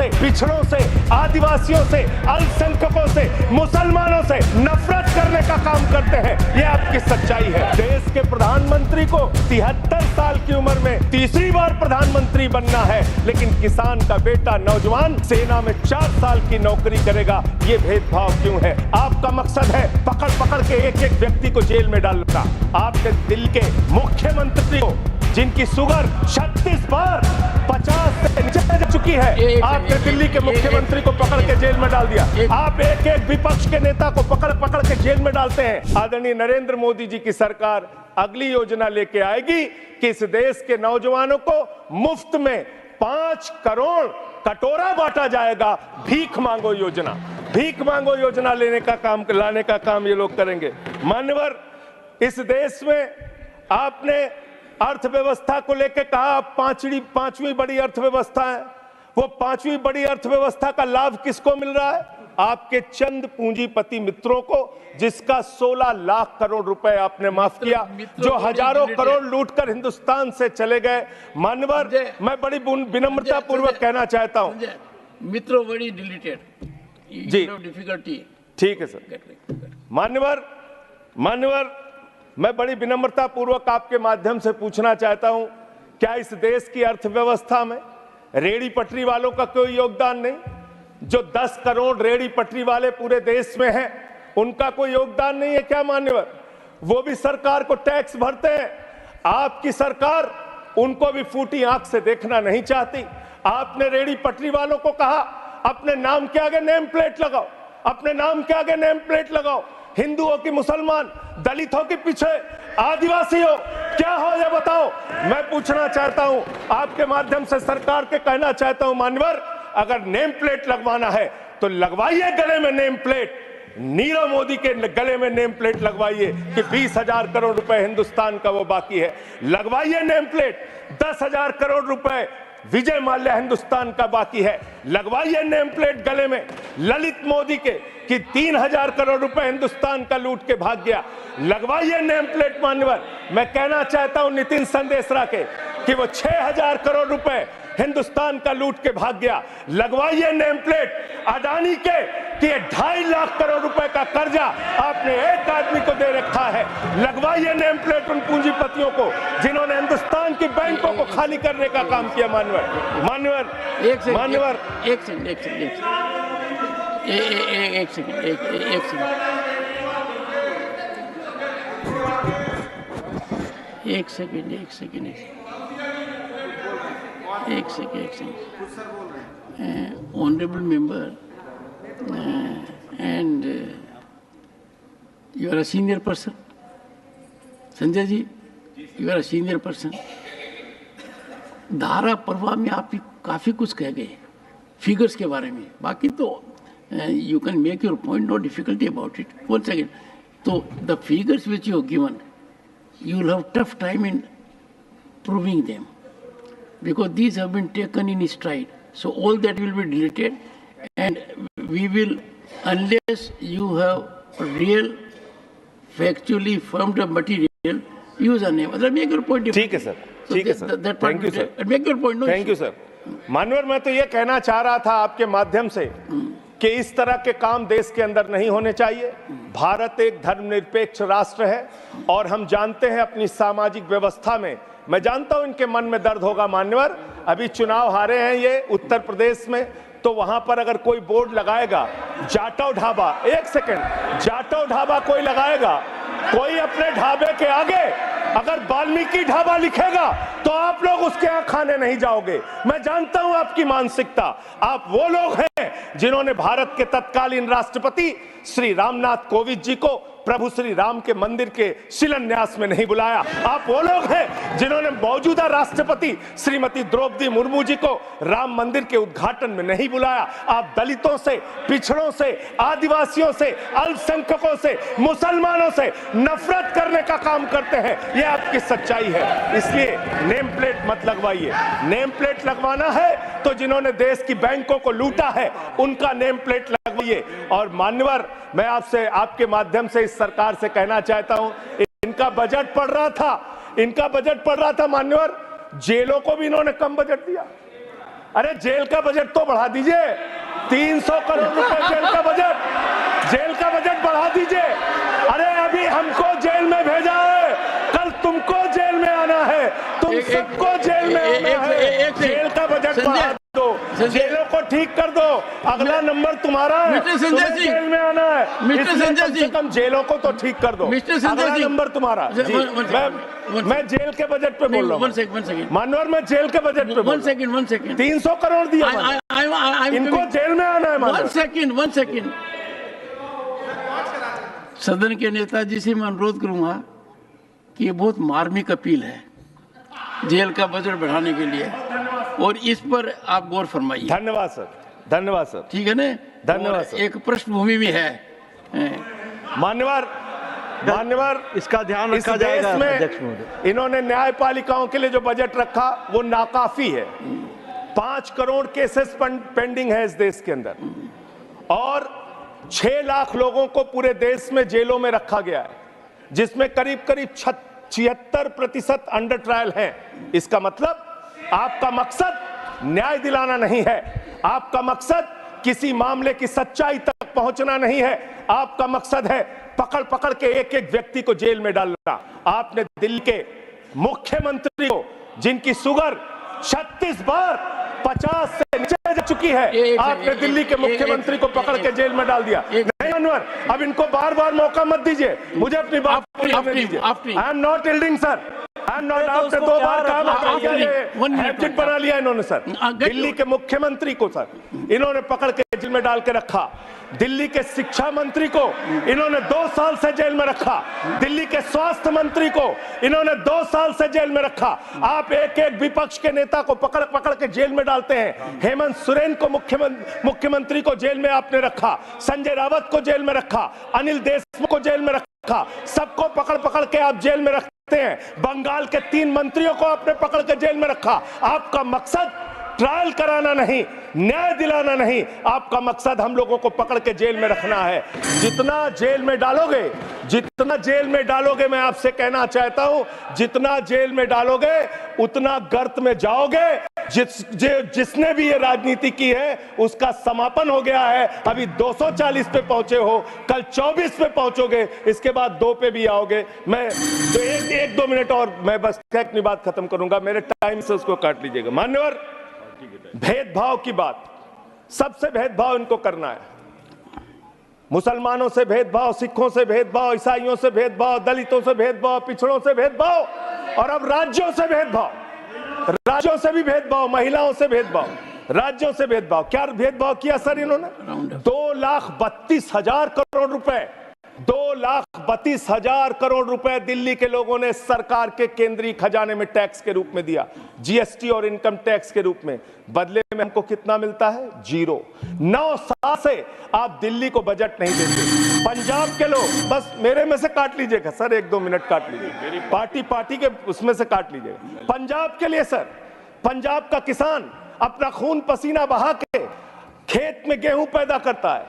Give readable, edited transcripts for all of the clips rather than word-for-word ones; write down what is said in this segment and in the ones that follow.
से, पिछड़ों से, आदिवासियों से, अल्पसंख्यकों से, मुसलमानों से नफरत करने का काम करते हैं। ये आपकी सच्चाई है। देश के प्रधानमंत्री को 73 साल की उम्र में तीसरी बार प्रधानमंत्री बनना है, लेकिन किसान का बेटा नौजवान सेना में 4 साल की नौकरी करेगा। ये भेदभाव क्यों है? आपका मकसद है पकड़ पकड़ के एक एक व्यक्ति को जेल में डालना। आपने दिल्ली के मुख्यमंत्री को, जिनकी शुगर 36 बार 50 से नीचे जा चुकी है, आपने दिल्ली के मुख्यमंत्री को पकड़ के जेल में डाल दिया। आप एक एक विपक्ष के नेता को पकड़ पकड़ के जेल में डालते हैं। आदरणीय नरेंद्र मोदी जी की सरकार अगली योजना लेके आएगी कि इस देश के नौजवानों को मुफ्त में 5 करोड़ कटोरा बांटा जाएगा। भीख मांगो योजना, भीख मांगो योजना लाने का काम ये लोग करेंगे। मान्यवर, इस देश में आपने अर्थव्यवस्था को लेकर कहा पांचवी बड़ी अर्थव्यवस्था है। वो 5वीं बड़ी अर्थव्यवस्था का लाभ किसको मिल रहा है? आपके चंद पूंजीपति मित्रों को, जिसका 16 लाख करोड़ रुपए आपने माफ किया, जो हजारों करोड़ लूटकर हिंदुस्तान से चले गए। मान्यवर, मैं बड़ी विनम्रता पूर्वक कहना चाहता हूं, मित्रों बड़ी डिलीटेड जी, डिफिकल्टी। ठीक है सर। मान्यवर, मैं बड़ी विनम्रता पूर्वक आपके माध्यम से पूछना चाहता हूं, क्या इस देश की अर्थव्यवस्था में रेहड़ी पटरी वालों का कोई योगदान नहीं? जो 10 करोड़ रेहड़ी पटरी वाले पूरे देश में हैं, उनका कोई योगदान नहीं है क्या? मान्यवर, वो भी सरकार को टैक्स भरते हैं। आपकी सरकार उनको भी फूटी आंख से देखना नहीं चाहती। आपने रेहड़ी पटरी वालों को कहा, अपने नाम के आगे नेम प्लेट लगाओ, अपने नाम के आगे नेम प्लेट लगाओ। हिंदुओं की, मुसलमान, दलितों के पीछे आदिवासी हो, क्या हो ये बताओ। मैं पूछना चाहता हूं, आपके माध्यम से सरकार के कहना चाहता हूं, मान्यवर, अगर नेम प्लेट लगवाना है तो लगवाइए गले में नेम प्लेट। नीरव मोदी के गले में नेम प्लेट लगवाइए कि 20,000 करोड़ रुपए हिंदुस्तान का वो बाकी है। लगवाइए नेम प्लेट। 10,000 करोड़ रुपए विजय माल्या हिंदुस्तान का बाकी है। लगवाइए नेम प्लेट गले में ललित मोदी के कि 3,000 करोड़ रुपए हिंदुस्तान का लूट के भाग गया। लगवाइए नेम प्लेट। मान्यवर, मैं कहना चाहता हूं नितिन संदेशरा के कि वो 6,000 करोड़ रुपए हिंदुस्तान का लूट के भाग गया। लगवाइए नेम प्लेट अडानी के कि 2.5 लाख करोड़ रुपए का कर्जा आपने एक आदमी को दे रखा है। लगवाइए नेम प्लेट उन पूंजीपतियों को जिन्होंने हिंदुस्तान की बैंकों को खाली करने का काम किया। मान्यवर, एक second. Honorable member, and you are a senior person. Sanjay ji, you are a senior person. धारा प्रवाह में आप काफी कुछ कह गए फिगर्स के बारे में। बाकी तो you can make your point, no difficulty about it. One second. So the figures which you have given, you will have tough time in proving them, because these have been taken in stride. So all that will be deleted, and we will, unless you have real, factually firmed up material, use a name. Make your point. ठीक है sir, ठीक है sir, thank you sir. Make your point. Thank you sir. मान्यवर, मैं तो ये कहना चाह रहा था आपके माध्यम से कि इस तरह के काम देश के अंदर नहीं होने चाहिए। भारत एक धर्मनिरपेक्ष राष्ट्र है और हम जानते हैं अपनी सामाजिक व्यवस्था में, मैं जानता हूं इनके मन में दर्द होगा। मान्यवर, अभी चुनाव हारे हैं ये उत्तर प्रदेश में, तो वहां पर अगर कोई बोर्ड लगाएगा जाटव ढाबा, एक सेकंड, जाटव ढाबा कोई लगाएगा, कोई अपने ढाबे के आगे अगर वाल्मीकि ढाबा लिखेगा तो आप लोग उसके यहां खाने नहीं जाओगे। मैं जानता हूं आपकी मानसिकता। आप वो लोग हैं जिन्होंने भारत के तत्कालीन राष्ट्रपति श्री रामनाथ कोविंद जी को प्रभु श्री राम के मंदिर के शिलान्यास में नहीं बुलाया। आप वो लोग हैं जिन्होंने मौजूदा राष्ट्रपति श्रीमती द्रौपदी मुर्मू जी को राम मंदिर के उद्घाटन में नहीं बुलाया। आप दलितों से, पिछड़ों से, आदिवासियों से, अल्पसंख्यकों से, मुसलमानों से नफरत करने का काम करते हैं। ये आपकी सच्चाई है। इसलिए नेम प्लेट मत लगवाइए। नेम प्लेट लगवाना है तो जिन्होंने देश की बैंकों को लूटा है उनका नेम प्लेट लगवाइए। और मान्यवर, मैं आपसे, आपके माध्यम से इस सरकार से कहना चाहता हूं, इनका बजट पड़ रहा था, मान्यवर, जेलों को भी इन्होंने कम बजट दिया। अरे जेल का बजट तो बढ़ा दीजिए, 300 करोड़ रुपए जेल का बजट बढ़ा दीजिए। अरे अभी हमको जेल में भेजा है, कल तुमको जेल में आना है, तुम सबको जेल में आना है। जेल का बजट बढ़ा दो, जेलों को ठीक कर दो, अगला नंबर तुम्हारा है, तुम्हें जेल में आना है, इसलिए कम से कम जेलों को तो ठीक कर दो, अगला नंबर तुम्हारा। मैं जेल के बजट पे बोल रहा हूँ मानवर, मैं जेल के बजट पे 1 सेकंड 300 करोड़ दिया, इनको जेल में आना है। 1 सेकंड सदन के नेताजी से मैं अनुरोध करूंगा कि ये बहुत मार्मिक अपील है जेल का बजट बढ़ाने के लिए, और इस पर आप गौर फरमाइए। धन्यवाद सर, धन्यवाद सर। ठीक है ना, धन्यवाद सर। एक पृष्ठभूमि भी है मान्यवर इसका ध्यान रखा जाएगा। अध्यक्ष महोदय, इन्होंने न्यायपालिकाओं के लिए जो बजट रखा वो नाकाफी है। 5 करोड़ केसेस पेंडिंग है इस देश के अंदर, और 6 लाख लोगों को पूरे देश में जेलों में रखा गया है, जिसमें करीब 76% अंडर ट्रायल हैं। इसका मतलब आपका मकसद न्याय दिलाना नहीं है, आपका मकसद किसी मामले की सच्चाई तक पहुंचना नहीं है, आपका मकसद है पकड़ पकड़ के एक एक व्यक्ति को जेल में डालना। आपने दिल्ली के मुख्यमंत्री को, जिनकी शुगर 36 बार 50 से नीचे जा चुकी है, आपने दिल्ली के मुख्यमंत्री को पकड़ के जेल में डाल दिया। नहीं अनवर, अब इनको बार बार मौका मत दीजिए, मुझे अपनी बात करने दीजिए। I am not yielding sir, I am not. आपसे 2 बार काम हैबिट बना लिया इन्होंने सर। दिल्ली के मुख्यमंत्री को सर इन्होंने पकड़ के जेल में डाल के रखा, दिल्ली के शिक्षा मंत्री को इन्होंने 2 साल से जेल में रखा, दिल्ली के स्वास्थ्य मंत्री को इन्होंने 2 साल से जेल में रखा। आप एक एक विपक्ष के नेता को पकड़ पकड़ के जेल में डालते हैं। हेमंत सोरेन को मुख्यमंत्री को जेल में आपने रखा, संजय रावत को जेल में रखा, अनिल देशमुख को जेल में रखा, सबको पकड़ पकड़ के आप जेल में रखते हैं। बंगाल के 3 मंत्रियों को आपने पकड़ के जेल में रखा। आपका मकसद ट्रायल कराना नहीं, न्याय दिलाना नहीं, आपका मकसद हम लोगों को पकड़ के जेल में रखना है। जितना जेल में डालोगे, मैं आपसे कहना चाहता हूं, जितना जेल में डालोगे उतना गर्त में जाओगे। जिसने भी ये राजनीति की है उसका समापन हो गया है। अभी 240 पे पहुंचे हो, कल 24 पे पहुंचोगे, इसके बाद 2 पे भी आओगे। मैं तो 1-2 मिनट और मैं बस अपनी बात खत्म करूंगा, मेरे टाइम से उसको काट लीजिएगा। मान्यवर, भेदभाव की बात, सबसे भेदभाव इनको करना है। मुसलमानों से भेदभाव, सिखों से भेदभाव, ईसाइयों से भेदभाव, दलितों से भेदभाव, पिछड़ों से भेदभाव, और अब राज्यों से भेदभाव, राज्यों से भी भेदभाव, महिलाओं से भेदभाव, राज्यों से भेदभाव। क्या भेदभाव किया सर इन्होंने? 2,32,000 करोड़ रुपए, 2,32,000 करोड़ रुपए दिल्ली के लोगों ने सरकार के केंद्रीय खजाने में टैक्स के रूप में दिया, जीएसटी और इनकम टैक्स के रूप में। बदले में हमको कितना मिलता है? 0। 9 साल से आप दिल्ली को बजट नहीं देते। पंजाब के लोग, बस मेरे में से काट लीजिएगा सर, 1-2 मिनट काट लीजिए, पार्टी के उसमें से काट लीजिएगा। पंजाब के लिए सर, पंजाब का किसान अपना खून पसीना बहा के खेत में गेहूं पैदा करता है,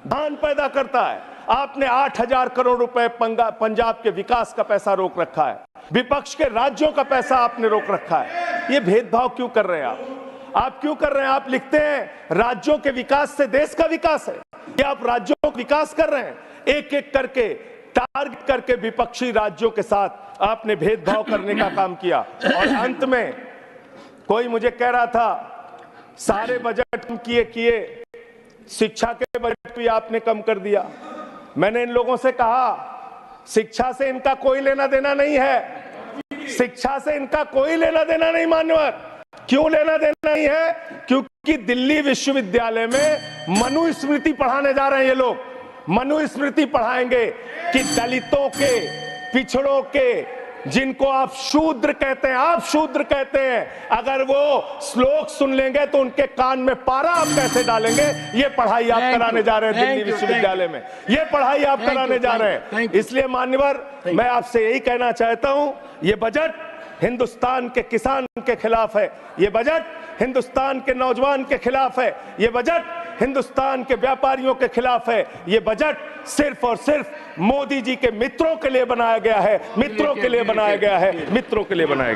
धान पैदा करता है। आपने 8,000 करोड़ रुपए पंजाब के विकास का पैसा रोक रखा है, विपक्ष के राज्यों का पैसा आपने रोक रखा है। ये भेदभाव क्यों कर रहे हैं आप क्यों कर रहे हैं? आप लिखते हैं राज्यों के विकास से देश का विकास है, ये आप राज्यों का विकास कर रहे हैं। एक एक करके टारगेट करके विपक्षी राज्यों के साथ आपने भेदभाव करने का काम किया। और अंत में कोई मुझे कह रहा था सारे बजट किए, शिक्षा के बजट भी आपने कम कर दिया। मैंने इन लोगों से कहा शिक्षा से इनका कोई लेना देना नहीं है, शिक्षा से इनका कोई लेना देना नहीं। मान्यवर, क्यों लेना देना नहीं है? क्योंकि दिल्ली विश्वविद्यालय में मनुस्मृति पढ़ाने जा रहे हैं ये लोग। मनुस्मृति पढ़ाएंगे कि दलितों के, पिछड़ों के, जिनको आप शूद्र कहते हैं, अगर वो श्लोक सुन लेंगे तो उनके कान में पारा आप कैसे डालेंगे? ये पढ़ाई आप कराने जा रहे हैं दिल्ली विश्वविद्यालय में, ये पढ़ाई आप कराने जा रहे हैं। इसलिए मान्यवर, मैं आपसे यही कहना चाहता हूं, ये बजट हिंदुस्तान के किसान के खिलाफ है, ये बजट हिंदुस्तान के नौजवान के खिलाफ है, ये बजट हिंदुस्तान के व्यापारियों के खिलाफ है। ये बजट सिर्फ और सिर्फ मोदी जी के मित्रों के लिए बनाया गया है, मित्रों के लिए बनाया गया है, मित्रों के लिए बनाया गया।